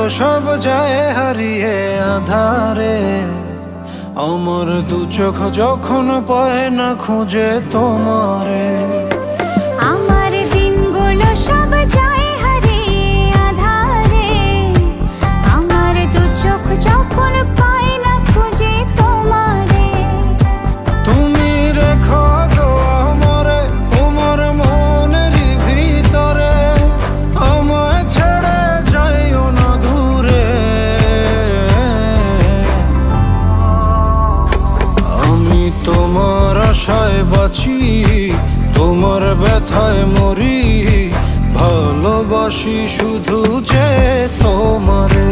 সব যায় হারিয়ে আধারে, আমার দু চোখ যখন পায় না খুঁজে তোমারে। আমার দিনগুলো সব যায় হারিয়ে আধারে, আমার দু চোখ যখন পায় না খুঁজে তোমারে। তুমি রেখো গো আমারে তোমার মনেরই ভিতরে, আমায় ছেড়ে যাইও না দূরে। আমি তোমার আশায় বাঁচি, তোমার ব্যথায় মরি, ভালোবাসি শুধু যে তোমারে।